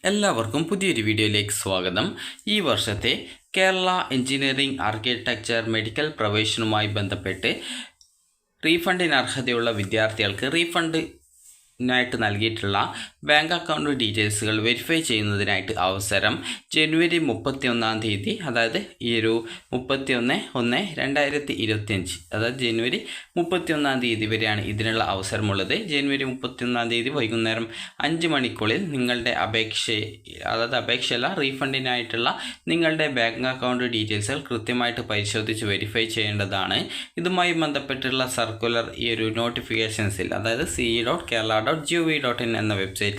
എല്ലാവർക്കും പുതിയൊരു വീഡിയോയിലേക്ക് സ്വാഗതം. ഈ വർഷത്തെ കേരള എഞ്ചിനീയറിംഗ് ആർക്കിടെക്ചർ മെഡിക്കൽ പ്രവേശനവുമായി ബന്ധപ്പെട്ട് റീഫണ്ടിന് അർഹതയുള്ള വിദ്യാർത്ഥികൾക്ക് റീഫണ്ടിനായിട്ട് നൽകിയിട്ടുള്ള ബാങ്ക് അക്കൗണ്ട് ഡീറ്റെയിൽസുകൾ വെരിഫൈ ചെയ്യുന്നതിനായിട്ട് അവസരം ജനുവരി 31-ാം തീയതി, അതായത് ഈ ഒരു 31/1/2025, അതായത് ജനുവരി 31-ാം തീയതി വരെയാണ് ഇതിനുള്ള അവസരമുള്ളത്. ജനുവരി 31-ാം തീയതി വൈകുന്നേരം 5 മണിക്കുള്ളിൽ നിങ്ങളുടെ അപേക്ഷയല്ല, റീഫണ്ടിനായിട്ടുള്ള നിങ്ങളുടെ ബാങ്ക് അക്കൗണ്ട് ഡീറ്റെയിൽസുകൾ കൃത്യമായിട്ട് പരിശോധിച്ച് വെരിഫൈ ചെയ്യേണ്ടതാണ്. ഇതുമായി ബന്ധപ്പെട്ടുള്ള സർക്കുലർ ഈ ഒരു നോട്ടിഫിക്കേഷൻസിൽ, അതായത് ce.kerala.gov.in എന്ന വെബ്സൈറ്റിലെ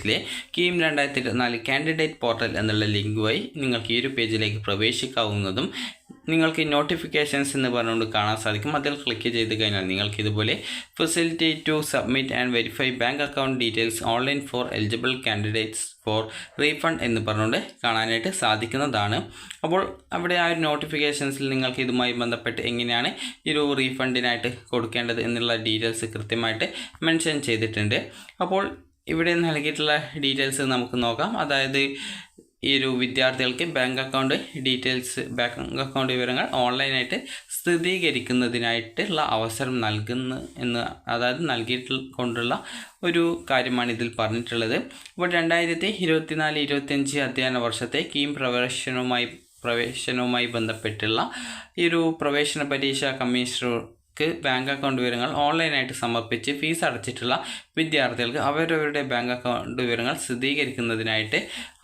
കീം 2024 കാൻഡിഡേറ്റ് പോർട്ടൽ എന്നുള്ള ലിങ്ക് വഴി നിങ്ങൾക്ക് ഈ ഒരു പേജിലേക്ക് പ്രവേശിക്കാവുന്നതും നിങ്ങൾക്ക് നോട്ടിഫിക്കേഷൻസ് എന്ന് പറഞ്ഞുകൊണ്ട് കാണാൻ സാധിക്കും. അതിൽ ക്ലിക്ക് ചെയ്ത് കഴിഞ്ഞാൽ നിങ്ങൾക്ക് ഇതുപോലെ facilitate to submit and verify bank account details online for eligible candidates for refund എന്ന് പറഞ്ഞുകൊണ്ട് കാണാനായിട്ട് സാധിക്കുന്നതാണ്. അപ്പോൾ അവിടെ ആ ഒരു നോട്ടിഫിക്കേഷൻസിൽ നിങ്ങൾക്ക് ഇതുമായി ബന്ധപ്പെട്ട് എങ്ങനെയാണ് ഈ ഒരു റീഫണ്ടിനായിട്ട് കൊടുക്കേണ്ടത് എന്നുള്ള ഡീറ്റെയിൽസ് കൃത്യമായിട്ട് മെൻഷൻ ചെയ്തിട്ടുണ്ട്. അപ്പോൾ ഇവിടെ നൽകിയിട്ടുള്ള ഡീറ്റെയിൽസ് നമുക്ക് നോക്കാം. അതായത് ഈ ഒരു വിദ്യാർത്ഥികൾക്ക് ബാങ്ക് അക്കൗണ്ട് വിവരങ്ങൾ ഓൺലൈനായിട്ട് സ്ഥിരീകരിക്കുന്നതിനായിട്ടുള്ള അവസരം നൽകിക്കൊണ്ടുള്ള ഒരു കാര്യമാണ് ഇതിൽ പറഞ്ഞിട്ടുള്ളത്. അപ്പോൾ 2024-25 അധ്യയന വർഷത്തെ കീം പ്രവേശനവുമായി ബന്ധപ്പെട്ടുള്ള ഈ ഒരു പ്രവേശന പരീക്ഷ കമ്മീഷണർക്ക് ബാങ്ക് അക്കൗണ്ട് വിവരങ്ങൾ ഓൺലൈനായിട്ട് സമർപ്പിച്ച് ഫീസ് അടച്ചിട്ടുള്ള വിദ്യാർത്ഥികൾക്ക് അവരവരുടെ ബാങ്ക് അക്കൗണ്ട് വിവരങ്ങൾ സ്ഥിരീകരിക്കുന്നതിനായിട്ട്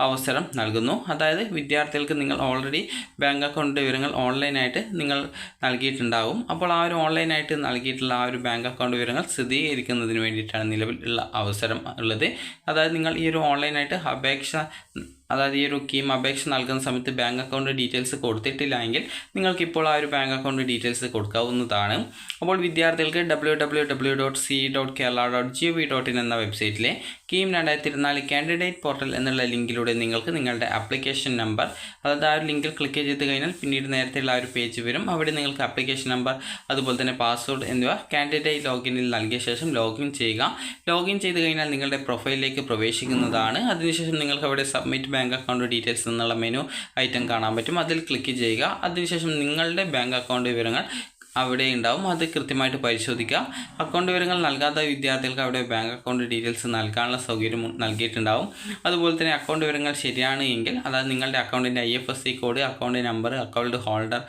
അവസരം നൽകുന്നു. അതായത് വിദ്യാർത്ഥികൾക്ക് നിങ്ങൾ ഓൾറെഡി ബാങ്ക് അക്കൗണ്ട് വിവരങ്ങൾ ഓൺലൈനായിട്ട് നിങ്ങൾ നൽകിയിട്ടുണ്ടാകും. അപ്പോൾ ആ ഒരു ഓൺലൈനായിട്ട് നൽകിയിട്ടുള്ള ആ ഒരു ബാങ്ക് അക്കൗണ്ട് വിവരങ്ങൾ സ്ഥിരീകരിക്കുന്നതിന് വേണ്ടിയിട്ടാണ് നിലവിലുള്ള അവസരം ഉള്ളത്. അതായത് നിങ്ങൾ ഈ ഒരു ഓൺലൈനായിട്ട് ഈ ഒരു കീം അപേക്ഷ നൽകുന്ന സമയത്ത് ബാങ്ക് അക്കൗണ്ട് ഡീറ്റെയിൽസ് കൊടുത്തിട്ടില്ല എങ്കിൽ നിങ്ങൾക്കിപ്പോൾ ആ ഒരു ബാങ്ക് അക്കൗണ്ട് ഡീറ്റെയിൽസ് കൊടുക്കാവുന്നതാണ്. അപ്പോൾ വിദ്യാർത്ഥികൾക്ക് www.ce.kerala.gov.in എന്ന വെബ്സൈറ്റിലെ കീം 2024 കാൻഡിഡേറ്റ് പോർട്ടൽ എന്നുള്ള ലിങ്കിലൂടെ നിങ്ങൾക്ക് നിങ്ങളുടെ ആപ്ലിക്കേഷൻ നമ്പർ, അതായത് ആ ഒരു ലിങ്കിൽ ക്ലിക്ക് ചെയ്ത് കഴിഞ്ഞാൽ പിന്നീട് നേരത്തെയുള്ള ആ ഒരു പേജ് വരും. അവിടെ നിങ്ങൾക്ക് ആപ്ലിക്കേഷൻ നമ്പർ, അതുപോലെ തന്നെ പാസ്വേഡ് എന്നിവ കാൻഡിഡേറ്റ് ലോഗിനിൽ നൽകിയ ശേഷം ലോഗിൻ ചെയ്യുക. ലോഗിൻ ചെയ്ത് കഴിഞ്ഞാൽ നിങ്ങളുടെ പ്രൊഫൈലിലേക്ക് പ്രവേശിക്കുന്നതാണ്. അതിനുശേഷം നിങ്ങൾക്ക് അവിടെ സബ്മിറ്റ് ബാങ്ക് അക്കൗണ്ട് ഡീറ്റെയിൽസ് എന്നുള്ള മെനു ഐറ്റം കാണാൻ പറ്റും. അതിൽ ക്ലിക്ക് ചെയ്യുക. അതിനുശേഷം നിങ്ങളുടെ ബാങ്ക് അക്കൗണ്ട് വിവരങ്ങൾ അവിടെ ഉണ്ടാവും. അത് കൃത്യമായിട്ട് പരിശോധിക്കുക. അക്കൗണ്ട് വിവരങ്ങൾ നൽകാത്ത വിദ്യാർത്ഥികൾക്ക് അവിടെ ബാങ്ക് അക്കൗണ്ട് ഡീറ്റെയിൽസ് നൽകാനുള്ള സൗകര്യം നൽകിയിട്ടുണ്ടാവും. അതുപോലെ തന്നെ അക്കൗണ്ട് വിവരങ്ങൾ ശരിയാണ് എങ്കിൽ, അതായത് നിങ്ങളുടെ അക്കൗണ്ടിൻ്റെ IFSC code, account number, account holder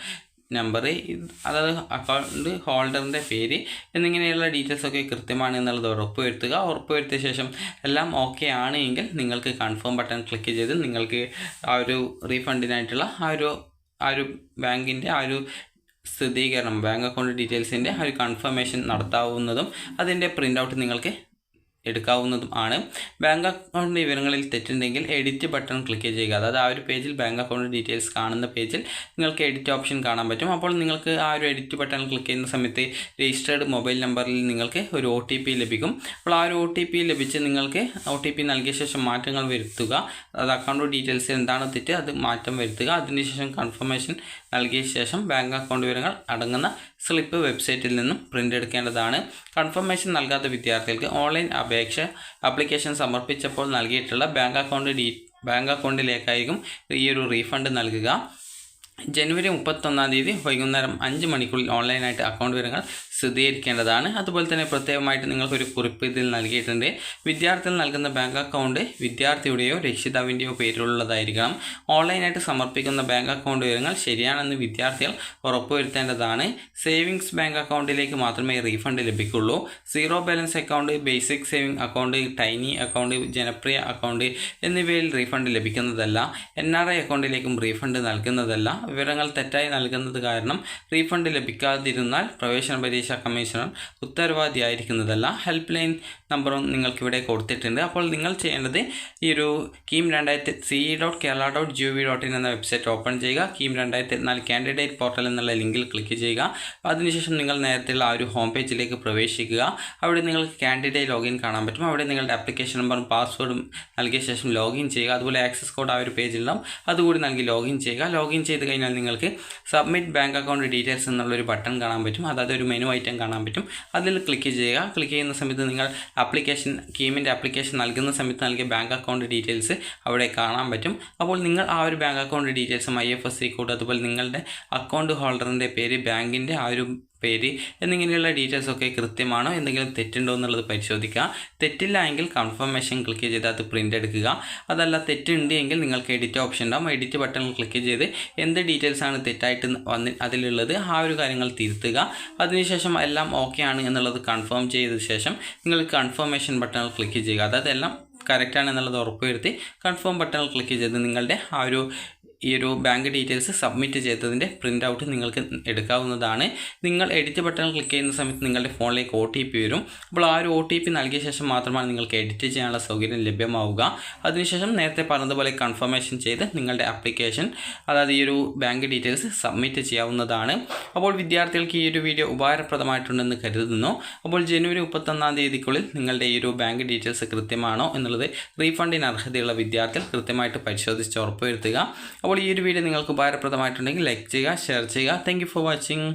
number, അതായത് അക്കൗണ്ട് ഹോൾഡറിൻ്റെ പേര് എന്നിങ്ങനെയുള്ള ഡീറ്റെയിൽസൊക്കെ കൃത്യമാണ് എന്നുള്ളത് ഉറപ്പുവരുത്തിയ ശേഷം എല്ലാം ഓക്കെ ആണ് എങ്കിൽ നിങ്ങൾക്ക് കൺഫേം ബട്ടൺ ക്ലിക്ക് ചെയ്ത് നിങ്ങൾക്ക് ആ ഒരു റീഫണ്ടിനായിട്ടുള്ള ആ ഒരു ബാങ്കിൻ്റെ ആ ഒരു സ്ഥിരീകരണം, ബാങ്ക് അക്കൗണ്ട് ഡീറ്റെയിൽസിൻ്റെ ആ ഒരു കൺഫർമേഷൻ നടത്താവുന്നതും അതിൻ്റെ പ്രിൻ്റ് ഔട്ട് നിങ്ങൾക്ക് എടുക്കാവുന്നതും ആണ്. ബാങ്ക് അക്കൗണ്ട് വിവരങ്ങളിൽ തെറ്റുണ്ടെങ്കിൽ എഡിറ്റ് ബട്ടൺ ക്ലിക്ക് ചെയ്യുക. അതായത് ആ ഒരു പേജിൽ ബാങ്ക് അക്കൗണ്ട് ഡീറ്റെയിൽസ് കാണുന്ന പേജിൽ നിങ്ങൾക്ക് എഡിറ്റ് ഓപ്ഷൻ കാണാൻ പറ്റും. അപ്പോൾ നിങ്ങൾക്ക് ആ ഒരു എഡിറ്റ് ബട്ടൺ ക്ലിക്ക് ചെയ്യുന്ന സമയത്ത് രജിസ്റ്റേർഡ് മൊബൈൽ നമ്പറിൽ നിങ്ങൾക്ക് ഒരു OTP ലഭിക്കും. അപ്പോൾ ആ ഒരു OTP ലഭിച്ച് നിങ്ങൾക്ക് OTP നൽകിയ ശേഷം മാറ്റങ്ങൾ വരുത്തുക. അത് അക്കൗണ്ട് ഡീറ്റെയിൽസ് എന്താണോ തെറ്റ് അത് മാറ്റം വരുത്തുക. അതിനുശേഷം കൺഫർമേഷൻ നൽകിയ ശേഷം ബാങ്ക് അക്കൗണ്ട് വിവരങ്ങൾ അടങ്ങുന്ന സ്ലിപ്പ് വെബ്സൈറ്റിൽ നിന്നും പ്രിൻ്റ് എടുക്കേണ്ടതാണ്. കൺഫർമേഷൻ നൽകാത്ത വിദ്യാർത്ഥികൾക്ക് ഓൺലൈൻ ആപ്ലിക്കേഷൻ സമർപ്പിച്ചപ്പോൾ നൽകിയിട്ടുള്ള ബാങ്ക് അക്കൗണ്ടിലേക്കായിരിക്കും ഈ ഒരു റീഫണ്ട് നൽകുക. ജനുവരി 31-ാം തീയതി വൈകുന്നേരം 5 മണിക്കുള്ളിൽ ഓൺലൈനായിട്ട് അക്കൗണ്ട് വിവരങ്ങൾ സ്ഥിരീകരിക്കേണ്ടതാണ്. അതുപോലെ തന്നെ പ്രത്യേകമായിട്ട് നിങ്ങൾക്കൊരു കുറിപ്പ് ഇതിൽ നൽകിയിട്ടുണ്ട്. വിദ്യാർത്ഥികൾ നൽകുന്ന ബാങ്ക് അക്കൗണ്ട് വിദ്യാർത്ഥിയുടെയോ രക്ഷിതാവിൻ്റെയോ പേരിലുള്ളതായിരിക്കണം. ഓൺലൈനായിട്ട് സമർപ്പിക്കുന്ന ബാങ്ക് അക്കൗണ്ട് വിവരങ്ങൾ ശരിയാണെന്ന് വിദ്യാർത്ഥികൾ ഉറപ്പുവരുത്തേണ്ടതാണ്. സേവിങ്സ് ബാങ്ക് അക്കൗണ്ടിലേക്ക് മാത്രമേ റീഫണ്ട് ലഭിക്കുള്ളൂ. Zero balance account, basic saving account, tiny account, Janapriya account എന്നിവയിൽ റീഫണ്ട് ലഭിക്കുന്നതല്ല. NRI അക്കൗണ്ടിലേക്കും റീഫണ്ട് നൽകുന്നതല്ല. വിവരങ്ങൾ തെറ്റായി നൽകുന്നത് കാരണം റീഫണ്ട് ലഭിക്കാതിരുന്നാൽ പ്രവേശന പരീക്ഷ കമ്മീഷണർ ഉത്തരവാദിയായിരിക്കുന്നതല്ല. ഹെൽപ്പ് ലൈൻ നമ്പറും നിങ്ങൾക്കിവിടെ കൊടുത്തിട്ടുണ്ട്. അപ്പോൾ നിങ്ങൾ ചെയ്യേണ്ടത് ഈ ഒരു കീം ce.kerala.gov.in എന്ന വെബ്സൈറ്റ് ഓപ്പൺ ചെയ്യുക. കീം 2024 കാൻഡിഡേറ്റ് പോർട്ടൽ എന്നുള്ള ലിങ്കിൽ ക്ലിക്ക് ചെയ്യുക. അതിനുശേഷം നിങ്ങൾ നേരത്തെയുള്ള ആ ഒരു ഹോം പേജിലേക്ക് പ്രവേശിക്കുക. അവിടെ നിങ്ങൾക്ക് കാൻഡിഡേറ്റ് ലോഗിൻ കാണാൻ പറ്റും. അവിടെ നിങ്ങളുടെ ആപ്ലിക്കേഷൻ നമ്പറും പാസ്വേഡും നൽകിയ ശേഷം ലോഗിൻ ചെയ്യുക. അതുപോലെ ആക്സസ് കോഡ് ആ ഒരു പേജിലുണ്ടാവും, അതുകൂടി നൽകി ലോഗിൻ ചെയ്യുക. ലോഗിൻ ചെയ്ത് കഴിഞ്ഞാൽ നിങ്ങൾക്ക് സബ്മിറ്റ് ബാങ്ക് അക്കൗണ്ട് ഡീറ്റെയിൽസ് എന്നുള്ളൊരു ബട്ടൺ കാണാൻ പറ്റും. അതായത് ഒരു മെനു ഐറ്റം കാണാൻ പറ്റും. അതിൽ ക്ലിക്ക് ചെയ്യുക. ക്ലിക്ക് ചെയ്യുന്ന സമയത്ത് നിങ്ങൾ കീമിൻ്റെ ആപ്ലിക്കേഷൻ നൽകുന്ന സമയത്ത് നൽകിയ ബാങ്ക് അക്കൗണ്ട് ഡീറ്റെയിൽസ് അവിടെ കാണാൻ പറ്റും. അപ്പോൾ നിങ്ങൾ ആ ഒരു ബാങ്ക് അക്കൗണ്ട് ഡീറ്റെയിൽസും IFSC കോഡ് അതുപോലെ നിങ്ങളുടെ അക്കൗണ്ട് ഹോൾഡറിൻ്റെ പേര്, ബാങ്കിൻ്റെ ആ ഒരു പേര് എന്നിങ്ങനെയുള്ള ഡീറ്റെയിൽസൊക്കെ കൃത്യമാണോ, എന്തെങ്കിലും തെറ്റുണ്ടോ എന്നുള്ളത് പരിശോധിക്കുക. തെറ്റില്ല എങ്കിൽ കൺഫർമേഷൻ ക്ലിക്ക് ചെയ്ത് അത് പ്രിൻ്റ് എടുക്കുക. അതല്ല തെറ്റുണ്ട് എങ്കിൽ നിങ്ങൾക്ക് എഡിറ്റ് ഓപ്ഷൻ ഉണ്ടാകും. എഡിറ്റ് ബട്ടൺ ക്ലിക്ക് ചെയ്ത് എന്ത് ഡീറ്റെയിൽസാണ് തെറ്റായിട്ട് അതിലുള്ളത് ആ ഒരു കാര്യങ്ങൾ തിരുത്തുക. അതിനുശേഷം എല്ലാം ഓക്കെ ആണ് എന്നുള്ളത് കൺഫേം ചെയ്ത ശേഷം നിങ്ങൾ കൺഫർമേഷൻ ബട്ടൺ ക്ലിക്ക് ചെയ്യുക. അതായത് എല്ലാം കറക്റ്റാണ് എന്നുള്ളത് ഉറപ്പുവരുത്തി കൺഫേം ബട്ടൺ ക്ലിക്ക് ചെയ്ത് നിങ്ങളുടെ ഈ ഒരു ബാങ്ക് ഡീറ്റെയിൽസ് സബ്മിറ്റ് ചെയ്തതിൻ്റെ പ്രിൻ്റ് ഔട്ട് നിങ്ങൾക്ക് എടുക്കാവുന്നതാണ്. നിങ്ങൾ എഡിറ്റ് ബട്ടൺ ക്ലിക്ക് ചെയ്യുന്ന സമയത്ത് നിങ്ങളുടെ ഫോണിലേക്ക് OTP വരും. അപ്പോൾ ആ ഒരു OTP നൽകിയ ശേഷം മാത്രമാണ് നിങ്ങൾക്ക് എഡിറ്റ് ചെയ്യാനുള്ള സൗകര്യം ലഭ്യമാവുക. അതിനുശേഷം നേരത്തെ പറഞ്ഞതുപോലെ കൺഫർമേഷൻ ചെയ്ത് നിങ്ങളുടെ ആപ്ലിക്കേഷൻ, അതായത് ഈ ഒരു ബാങ്ക് ഡീറ്റെയിൽസ് സബ്മിറ്റ് ചെയ്യാവുന്നതാണ്. അപ്പോൾ വിദ്യാർത്ഥികൾക്ക് ഈ ഒരു വീഡിയോ ഉപകാരപ്രദമായിട്ടുണ്ടെന്ന് കരുതുന്നു. അപ്പോൾ ജനുവരി 31-ാം തീയതിക്കുള്ളിൽ നിങ്ങളുടെ ഈ ഒരു ബാങ്ക് ഡീറ്റെയിൽസ് കൃത്യമാണോ എന്നുള്ളത് റീഫണ്ടിന് അർഹതയുള്ള വിദ്യാർത്ഥികൾ കൃത്യമായിട്ട് പരിശോധിച്ച് ഉറപ്പുവരുത്തുക. അപ്പോൾ ഈ ഒരു വീഡിയോ നിങ്ങൾക്ക് ഉപകാരപ്രദമായിട്ടുണ്ടെങ്കിൽ ലൈക്ക് ചെയ്യുക, ഷെയർ ചെയ്യുക. Thank you for watching.